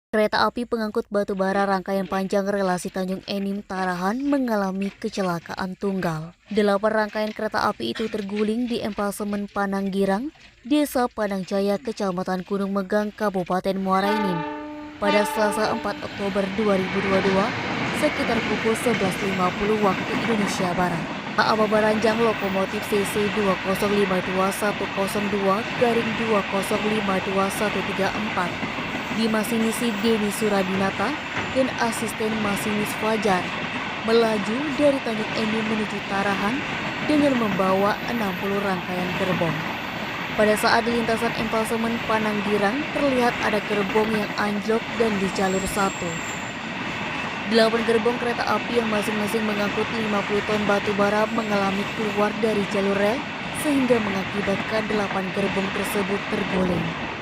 Kereta api pengangkut batu bara rangkaian panjang relasi Tanjung Enim Tarahan mengalami kecelakaan tunggal. 8 rangkaian kereta api itu terguling di empasemen Pananggirang, Desa Panangjaya, Kecamatan Gunung Megang, Kabupaten Muara Enim, pada Selasa 4 Oktober 2022 sekitar pukul 11.50 waktu Indonesia Barat. KA Baranjang lokomotif CC 2052102-2052134 di masinisi Denny Suradinata dan asisten masinis Fajar melaju dari Tanjung Enim menuju Tarahan dengan membawa 60 rangkaian gerbong. Pada saat di lintasan empasemen Pananggirang terlihat ada gerbong yang anjlok dan di jalur 1. 8 gerbong kereta api yang masing-masing mengangkut 50 ton batu bara mengalami keluar dari jalur rel sehingga mengakibatkan 8 gerbong tersebut terguling.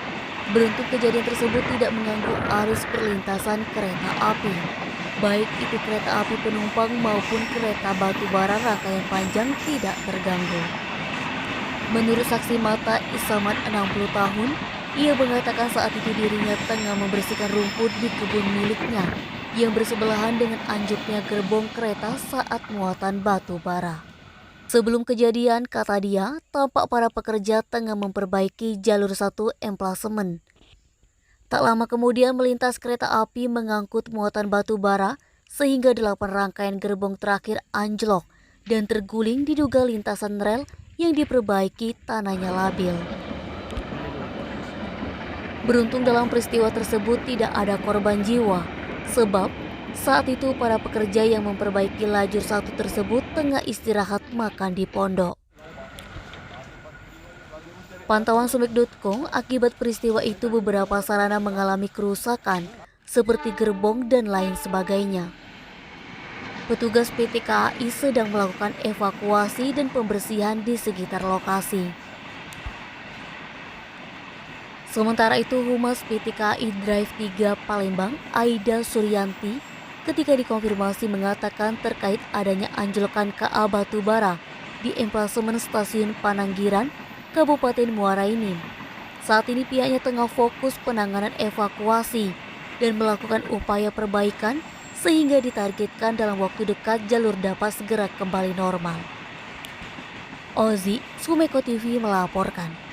Beruntung kejadian tersebut tidak mengganggu arus perlintasan kereta api, baik itu kereta api penumpang maupun kereta batu bara rangkaian panjang tidak terganggu. Menurut saksi mata Isaman 60 tahun, ia mengatakan saat itu dirinya tengah membersihkan rumput di kebun miliknya yang bersebelahan dengan anjloknya gerbong kereta saat muatan batu bara. Sebelum kejadian, kata dia, tampak para pekerja tengah memperbaiki jalur 1 empasemen. Tak lama kemudian melintas kereta api mengangkut muatan batu bara sehingga 8 rangkaian gerbong terakhir anjlok dan terguling diduga lintasan rel yang diperbaiki tanahnya labil. Beruntung dalam peristiwa tersebut tidak ada korban jiwa, sebab saat itu para pekerja yang memperbaiki lajur 1 tersebut tengah istirahat makan di pondok. Pantauan Sumek.com, akibat peristiwa itu beberapa sarana mengalami kerusakan seperti gerbong dan lain sebagainya. Petugas PT KAI sedang melakukan evakuasi dan pembersihan di sekitar lokasi. Sementara itu, Humas PT KAI Drive 3 Palembang, Aida Suryanti, ketika dikonfirmasi mengatakan terkait adanya anjlokan KA batu bara di empasemen stasiun Pananggirang, Kabupaten Muara Enim. Saat ini pihaknya tengah fokus penanganan evakuasi dan melakukan upaya perbaikan sehingga ditargetkan dalam waktu dekat jalur dapat segera kembali normal. Ozi, Sumeko TV melaporkan.